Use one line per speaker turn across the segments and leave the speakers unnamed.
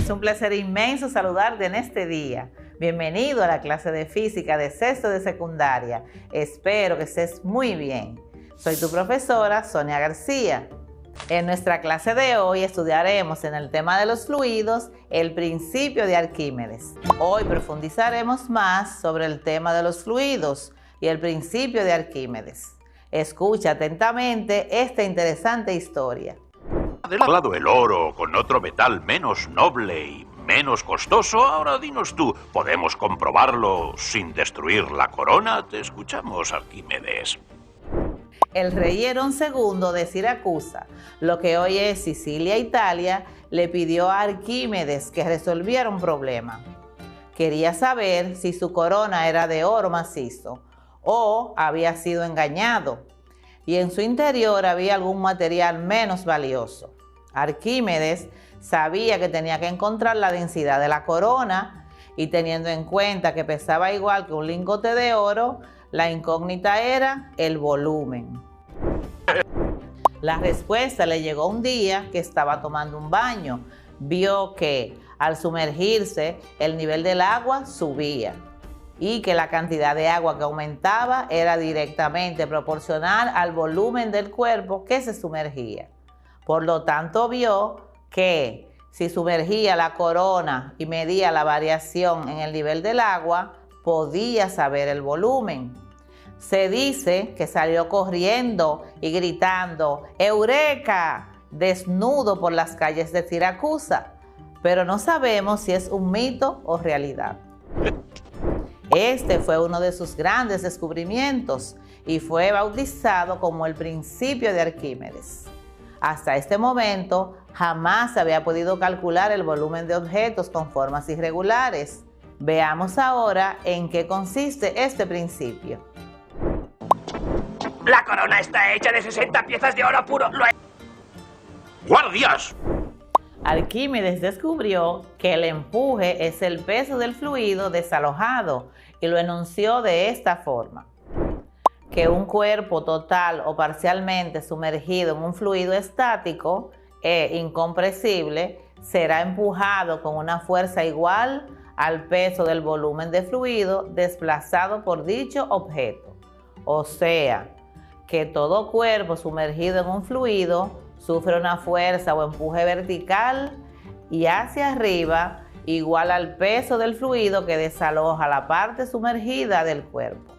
Es un placer inmenso saludarte en este día. Bienvenido a la clase de física de sexto de secundaria. Espero que estés muy bien. Soy tu profesora Sonia García. En nuestra clase de hoy estudiaremos en el tema de los fluidos el principio de Arquímedes. Hoy profundizaremos más sobre el tema de los fluidos y el principio de Arquímedes. Escucha atentamente esta interesante historia.
De lado el oro con otro metal menos noble y menos costoso, ahora dinos tú, ¿podemos comprobarlo sin destruir la corona? Te escuchamos, Arquímedes.
El rey Herón II de Siracusa, lo que hoy es Sicilia, Italia, le pidió a Arquímedes que resolviera un problema. Quería saber si su corona era de oro macizo o había sido engañado, y en su interior había algún material menos valioso. Arquímedes sabía que tenía que encontrar la densidad de la corona y, teniendo en cuenta que pesaba igual que un lingote de oro, la incógnita era el volumen. La respuesta le llegó un día que estaba tomando un baño. Vio que al sumergirse el nivel del agua subía y que la cantidad de agua que aumentaba era directamente proporcional al volumen del cuerpo que se sumergía. Por lo tanto, vio que si sumergía la corona y medía la variación en el nivel del agua, podía saber el volumen. Se dice que salió corriendo y gritando ¡Eureka!, desnudo por las calles de Siracusa, pero no sabemos si es un mito o realidad. Este fue uno de sus grandes descubrimientos y fue bautizado como el principio de Arquímedes. Hasta este momento jamás se había podido calcular el volumen de objetos con formas irregulares. Veamos ahora en qué consiste este principio.
La corona está hecha de 60 piezas de oro puro.
¡Guardias!
Arquímedes descubrió que el empuje es el peso del fluido desalojado y lo enunció de esta forma: que un cuerpo total o parcialmente sumergido en un fluido estático e incompresible será empujado con una fuerza igual al peso del volumen de fluido desplazado por dicho objeto. O sea, que todo cuerpo sumergido en un fluido sufre una fuerza o empuje vertical y hacia arriba igual al peso del fluido que desaloja la parte sumergida del cuerpo.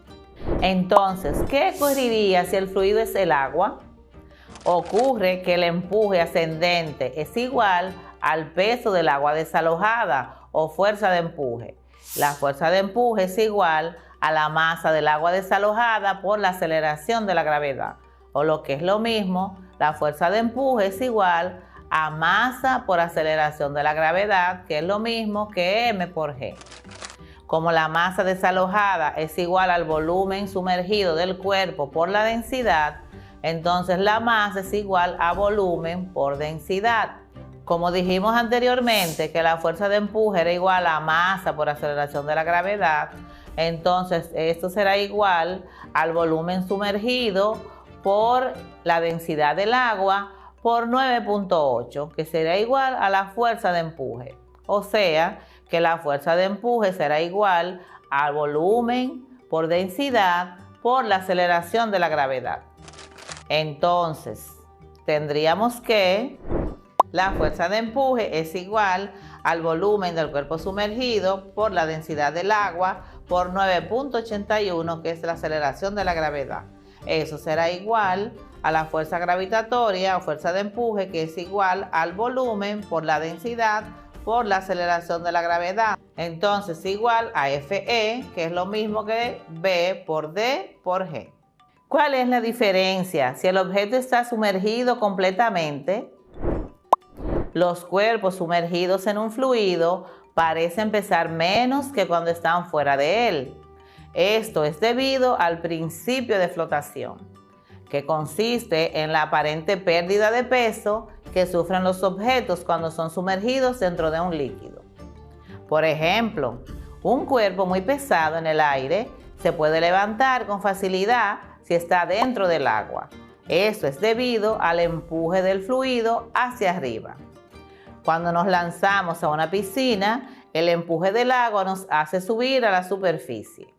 Entonces, ¿qué ocurriría si el fluido es el agua? Ocurre que el empuje ascendente es igual al peso del agua desalojada o fuerza de empuje. La fuerza de empuje es igual a la masa del agua desalojada por la aceleración de la gravedad. O lo que es lo mismo, la fuerza de empuje es igual a masa por aceleración de la gravedad, que es lo mismo que m por g. Como la masa desalojada es igual al volumen sumergido del cuerpo por la densidad, entonces la masa es igual a volumen por densidad. Como dijimos anteriormente que la fuerza de empuje era igual a masa por aceleración de la gravedad, entonces esto será igual al volumen sumergido por la densidad del agua por 9.8, que será igual a la fuerza de empuje. O sea, que la fuerza de empuje será igual al volumen por densidad por la aceleración de la gravedad. Entonces, tendríamos que la fuerza de empuje es igual al volumen del cuerpo sumergido por la densidad del agua por 9.81, que es la aceleración de la gravedad. Eso será igual a la fuerza gravitatoria o fuerza de empuje, que es igual al volumen por la densidad por la aceleración de la gravedad. Entonces igual a Fe, que es lo mismo que B por D por G. ¿Cuál es la diferencia? Si el objeto está sumergido completamente, los cuerpos sumergidos en un fluido parecen pesar menos que cuando están fuera de él. Esto es debido al principio de flotación, que consiste en la aparente pérdida de peso que sufren los objetos cuando son sumergidos dentro de un líquido. Por ejemplo, un cuerpo muy pesado en el aire se puede levantar con facilidad si está dentro del agua. Esto es debido al empuje del fluido hacia arriba. Cuando nos lanzamos a una piscina, el empuje del agua nos hace subir a la superficie.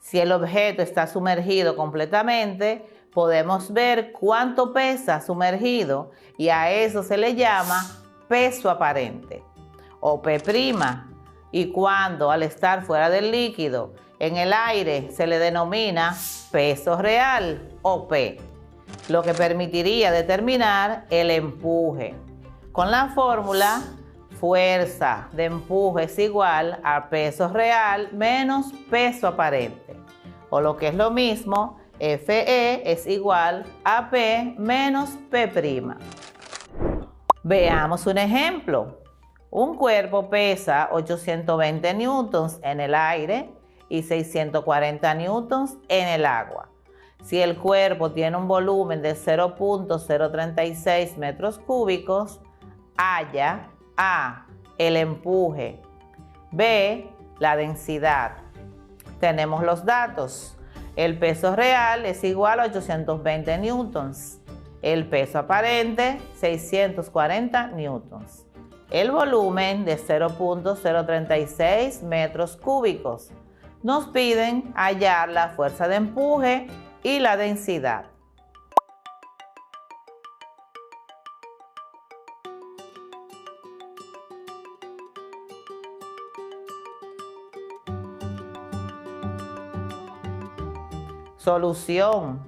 Si el objeto está sumergido completamente, podemos ver cuánto pesa sumergido y a eso se le llama peso aparente o P'. Y cuando al estar fuera del líquido, en el aire, se le denomina peso real o P, lo que permitiría determinar el empuje. Con la fórmula, fuerza de empuje es igual a peso real menos peso aparente. O lo que es lo mismo, Fe es igual a P menos P'. Veamos un ejemplo. Un cuerpo pesa 820 newtons en el aire y 640 newtons en el agua. Si el cuerpo tiene un volumen de 0.036 metros cúbicos, halla A, el empuje, B, la densidad. Tenemos los datos. El peso real es igual a 820 newtons. El peso aparente, 640 newtons. El volumen de 0.036 metros cúbicos. Nos piden hallar la fuerza de empuje y la densidad. Solución.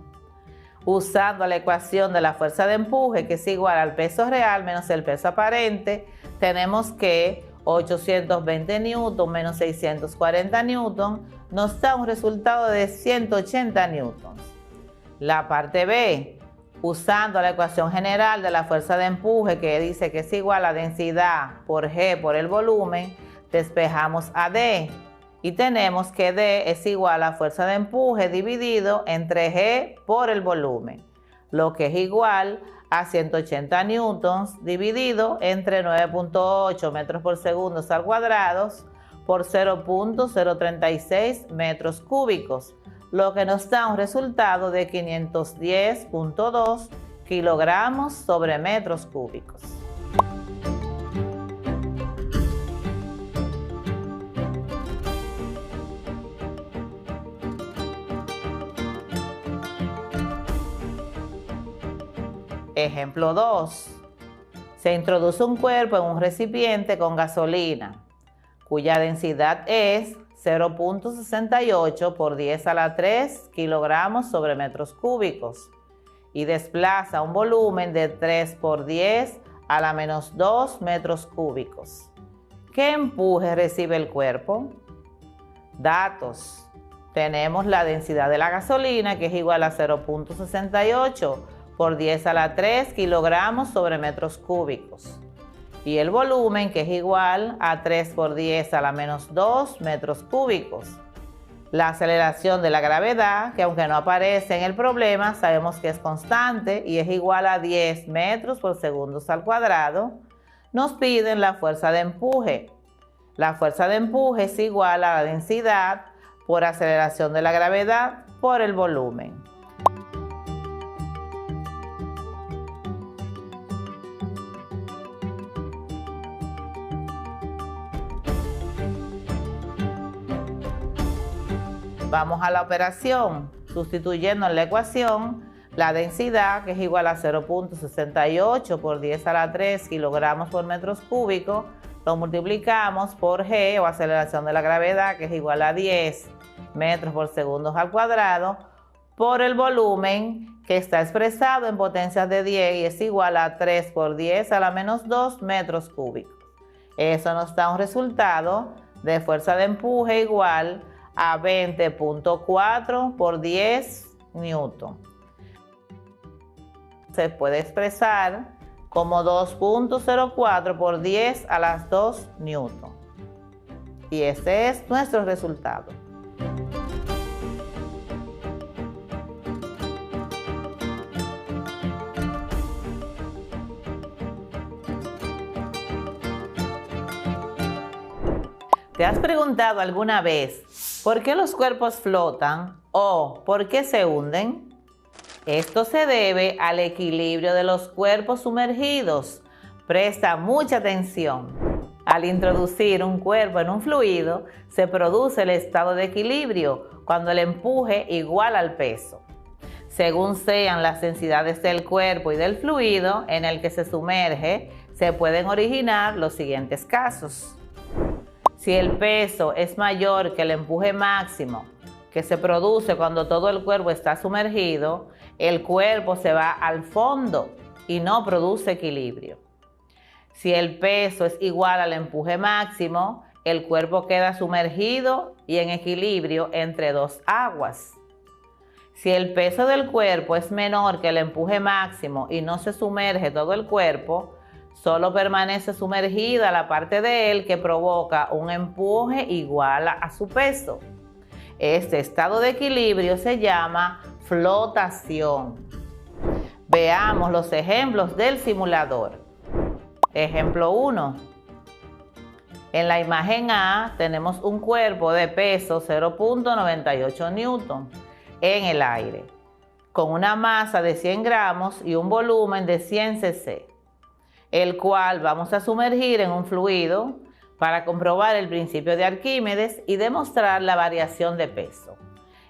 Usando la ecuación de la fuerza de empuje, que es igual al peso real menos el peso aparente, tenemos que 820 newton menos 640 newton nos da un resultado de 180 newtons. La parte B, usando la ecuación general de la fuerza de empuje, que dice que es igual a densidad por G por el volumen, despejamos a D. Y tenemos que D es igual a fuerza de empuje dividido entre G por el volumen, lo que es igual a 180 newtons dividido entre 9.8 metros por segundo al cuadrado por 0.036 metros cúbicos, lo que nos da un resultado de 510.2 kilogramos sobre metros cúbicos. Ejemplo 2. Se introduce un cuerpo en un recipiente con gasolina, cuya densidad es 0.68 por 10 a la 3 kilogramos sobre metros cúbicos y desplaza un volumen de 3 por 10 a la menos 2 metros cúbicos. ¿Qué empuje recibe el cuerpo? Datos. Tenemos la densidad de la gasolina, que es igual a 0.68 por 10 a la 3 kilogramos sobre metros cúbicos. Y el volumen, que es igual a 3 por 10 a la menos 2 metros cúbicos. La aceleración de la gravedad, que aunque no aparece en el problema, sabemos que es constante y es igual a 10 metros por segundo al cuadrado. Nos piden la fuerza de empuje. La fuerza de empuje es igual a la densidad por aceleración de la gravedad por el volumen. Vamos a la operación, sustituyendo en la ecuación la densidad, que es igual a 0.68 por 10 a la 3 kilogramos por metros cúbicos, lo multiplicamos por G, o aceleración de la gravedad, que es igual a 10 metros por segundo al cuadrado, por el volumen, que está expresado en potencias de 10 y es igual a 3 por 10 a la menos 2 metros cúbicos. Eso nos da un resultado de fuerza de empuje igual a 20.4 por 10 newton. Se puede expresar como 2.04 por 10 a las 2 newton. Y ese es nuestro resultado. ¿Te has preguntado alguna vez por qué los cuerpos flotan o por qué se hunden? Esto se debe al equilibrio de los cuerpos sumergidos, Presta mucha atención. Al introducir un cuerpo en un fluido, se produce el estado de equilibrio cuando el empuje iguala al peso. Según sean las densidades del cuerpo y del fluido en el que se sumerge, se pueden originar los siguientes casos. Si el peso es mayor que el empuje máximo que se produce cuando todo el cuerpo está sumergido, el cuerpo se va al fondo y no produce equilibrio. Si el peso es igual al empuje máximo, el cuerpo queda sumergido y en equilibrio entre dos aguas. Si el peso del cuerpo es menor que el empuje máximo y no se sumerge todo el cuerpo, solo permanece sumergida la parte de él que provoca un empuje igual a su peso. Este estado de equilibrio se llama flotación. Veamos los ejemplos del simulador. Ejemplo 1. En la imagen A tenemos un cuerpo de peso 0.98 newton en el aire, con una masa de 100 gramos y un volumen de 100 cc, el cual vamos a sumergir en un fluido para comprobar el principio de Arquímedes y demostrar la variación de peso.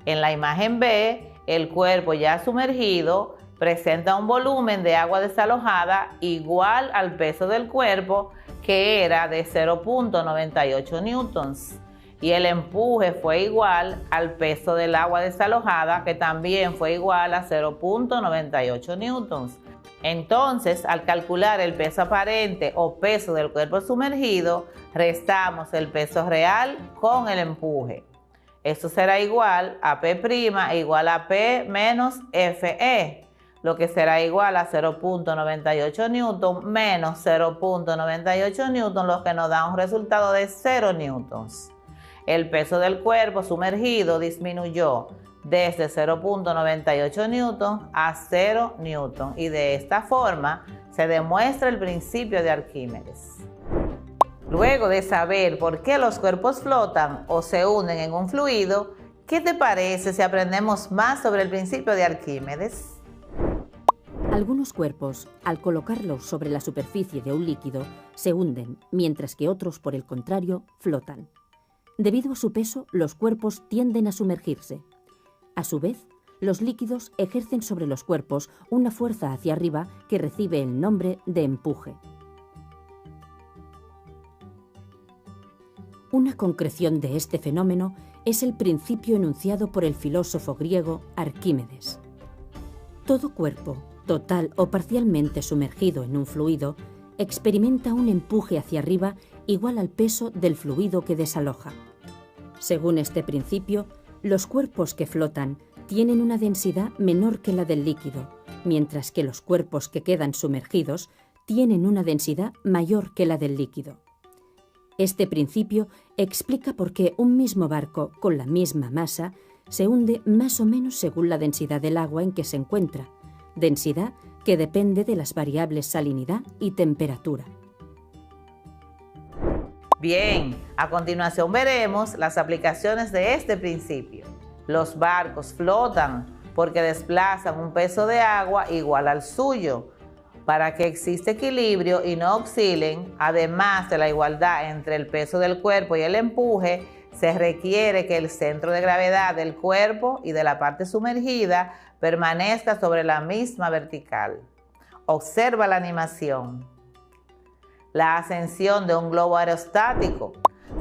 En la imagen B, el cuerpo ya sumergido presenta un volumen de agua desalojada igual al peso del cuerpo, que era de 0.98 newtons, y el empuje fue igual al peso del agua desalojada, que también fue igual a 0.98 newtons. Entonces, al calcular el peso aparente o peso del cuerpo sumergido, restamos el peso real con el empuje. Esto será igual a P' igual a P menos Fe, lo que será igual a 0.98 newton menos 0.98 newton, lo que nos da un resultado de 0 newtons. El peso del cuerpo sumergido disminuyó desde 0.98 newton a 0 newton y de esta forma se demuestra el principio de Arquímedes. Luego de saber por qué los cuerpos flotan o se hunden en un fluido, ¿qué te parece si aprendemos más sobre el principio de Arquímedes?
Algunos cuerpos, al colocarlos sobre la superficie de un líquido, se hunden, mientras que otros, por el contrario, flotan. Debido a su peso, los cuerpos tienden a sumergirse. A su vez, los líquidos ejercen sobre los cuerpos una fuerza hacia arriba que recibe el nombre de empuje. Una concreción de este fenómeno es el principio enunciado por el filósofo griego Arquímedes. Todo cuerpo, total o parcialmente sumergido en un fluido, experimenta un empuje hacia arriba igual al peso del fluido que desaloja. Según este principio, los cuerpos que flotan tienen una densidad menor que la del líquido, mientras que los cuerpos que quedan sumergidos tienen una densidad mayor que la del líquido. Este principio explica por qué un mismo barco con la misma masa se hunde más o menos según la densidad del agua en que se encuentra, densidad que depende de las variables salinidad y temperatura.
Bien, a continuación veremos las aplicaciones de este principio. Los barcos flotan porque desplazan un peso de agua igual al suyo. Para que exista equilibrio y no oscilen, además de la igualdad entre el peso del cuerpo y el empuje, se requiere que el centro de gravedad del cuerpo y de la parte sumergida permanezca sobre la misma vertical. Observa la animación. La ascensión de un globo aerostático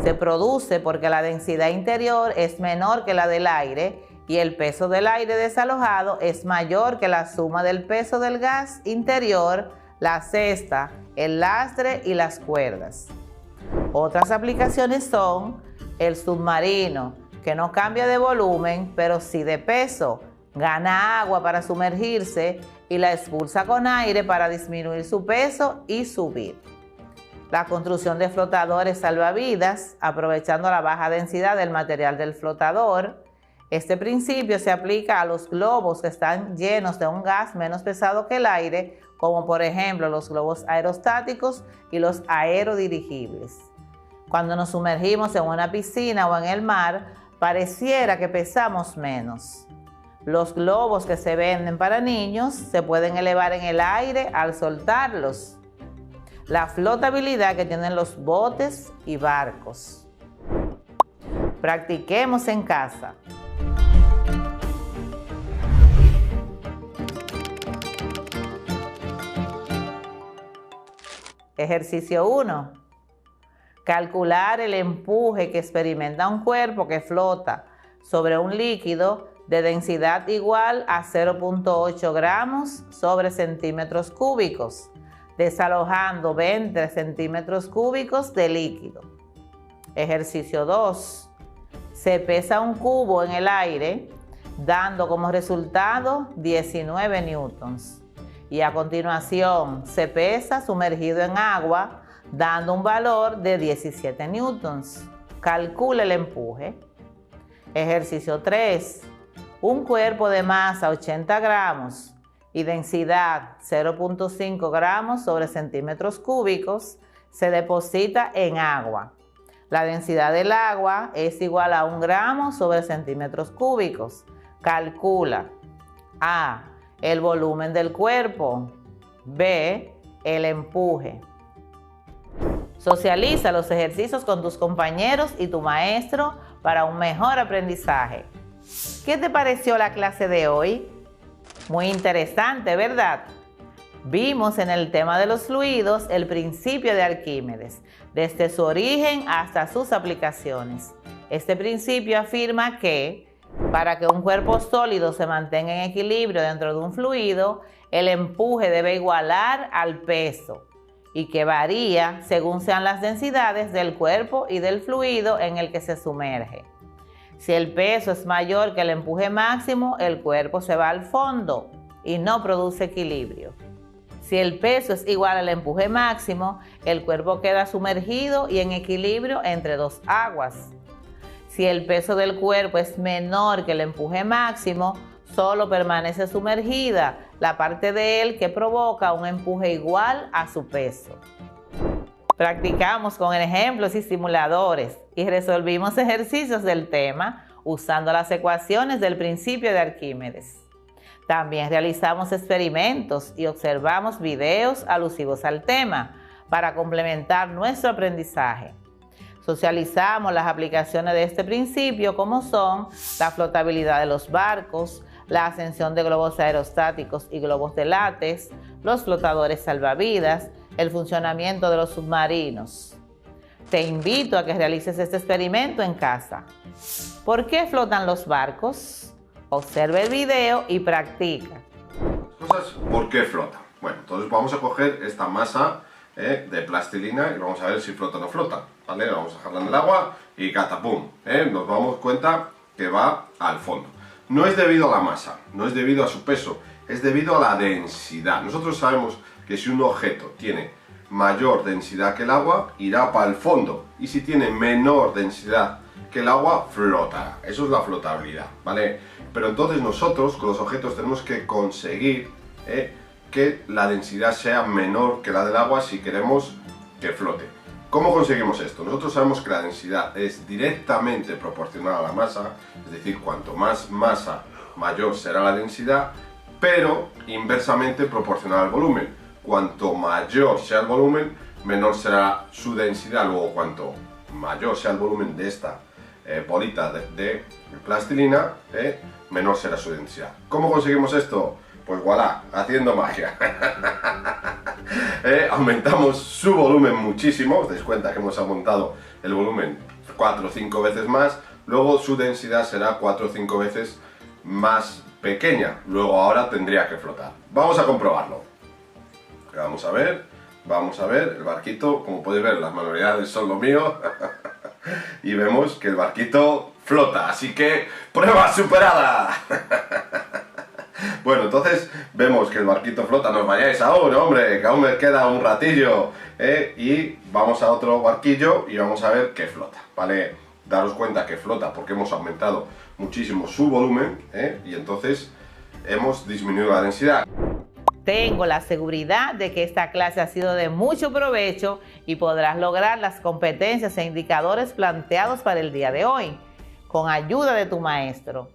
se produce porque la densidad interior es menor que la del aire y el peso del aire desalojado es mayor que la suma del peso del gas interior, la cesta, el lastre y las cuerdas. Otras aplicaciones son el submarino, que no cambia de volumen, pero sí de peso, gana agua para sumergirse y la expulsa con aire para disminuir su peso y subir. La construcción de flotadores salvavidas, aprovechando la baja densidad del material del flotador. Este principio se aplica a los globos que están llenos de un gas menos pesado que el aire, como por ejemplo los globos aerostáticos y los aerodirigibles. Cuando nos sumergimos en una piscina o en el mar, pareciera que pesamos menos. Los globos que se venden para niños se pueden elevar en el aire al soltarlos. la flotabilidad que tienen los botes y barcos. Practiquemos en casa. Ejercicio 1. Calcular el empuje que experimenta un cuerpo que flota sobre un líquido de densidad igual a 0.8 gramos sobre centímetros cúbicos, desalojando 20 centímetros cúbicos de líquido. Ejercicio 2. Se pesa un cubo en el aire, dando como resultado 19 newtons. Y a continuación se pesa sumergido en agua, dando un valor de 17 newtons. Calcula el empuje. Ejercicio 3. Un cuerpo de masa 80 gramos y densidad 0.5 gramos sobre centímetros cúbicos se deposita en agua. La densidad del agua es igual a 1 gramo sobre centímetros cúbicos. Calcula: A. El volumen del cuerpo. B. El empuje. Socializa los ejercicios con tus compañeros y tu maestro para un mejor aprendizaje. ¿Qué te pareció la clase de hoy? Muy interesante, ¿verdad? Vimos en el tema de los fluidos el principio de Arquímedes, desde su origen hasta sus aplicaciones. Este principio afirma que para que un cuerpo sólido se mantenga en equilibrio dentro de un fluido, el empuje debe igualar al peso y que varía según sean las densidades del cuerpo y del fluido en el que se sumerge. Si el peso es mayor que el empuje máximo, el cuerpo se va al fondo y no produce equilibrio. Si el peso es igual al empuje máximo, el cuerpo queda sumergido y en equilibrio entre dos aguas. Si el peso del cuerpo es menor que el empuje máximo, solo permanece sumergida la parte de él que provoca un empuje igual a su peso. Practicamos con ejemplos y simuladores y resolvimos ejercicios del tema usando las ecuaciones del principio de Arquímedes. También realizamos experimentos y observamos videos alusivos al tema para complementar nuestro aprendizaje. Socializamos las aplicaciones de este principio como son la flotabilidad de los barcos, la ascensión de globos aerostáticos y globos de látex, los flotadores salvavidas, el funcionamiento de los submarinos. Te invito a que realices este experimento en casa. ¿Por qué flotan los barcos? Observa el video y practica.
¿Por qué flota? Bueno, entonces vamos a coger esta masa de plastilina y vamos a ver si flota o no flota, ¿vale? Vamos a dejarla en el agua y catapum, nos damos cuenta que va al fondo. No es debido a la masa, no es debido a su peso, es debido a la densidad. Nosotros sabemos que si un objeto tiene mayor densidad que el agua, irá para el fondo, y si tiene menor densidad que el agua, flotará. Eso es la flotabilidad, ¿vale? Pero entonces nosotros con los objetos tenemos que conseguir que la densidad sea menor que la del agua si queremos que flote. ¿Cómo conseguimos esto? Nosotros sabemos que la densidad es directamente proporcional a la masa, es decir, cuanto más masa, mayor será la densidad, pero inversamente proporcional al volumen. Cuanto mayor sea el volumen, menor será su densidad. Luego, cuanto mayor sea el volumen de esta bolita de plastilina, menor será su densidad. ¿Cómo conseguimos esto? Pues voilà, haciendo magia. Aumentamos su volumen muchísimo, os dais cuenta que hemos aumentado el volumen 4 o 5 veces más, luego su densidad será 4 o 5 veces más pequeña, luego ahora tendría que flotar. Vamos a comprobarlo. Vamos a ver el barquito, como podéis ver las manualidades son lo mío, y vemos que el barquito flota, así que ¡prueba superada! Bueno, entonces vemos que el barquito flota, no os vayáis aún, hombre, que aún me queda un ratillo, y vamos a otro barquillo y vamos a ver que flota, ¿vale? Daros cuenta que flota porque hemos aumentado muchísimo su volumen, y entonces hemos disminuido la densidad.
Tengo la seguridad de que esta clase ha sido de mucho provecho y podrás lograr las competencias e indicadores planteados para el día de hoy, con ayuda de tu maestro.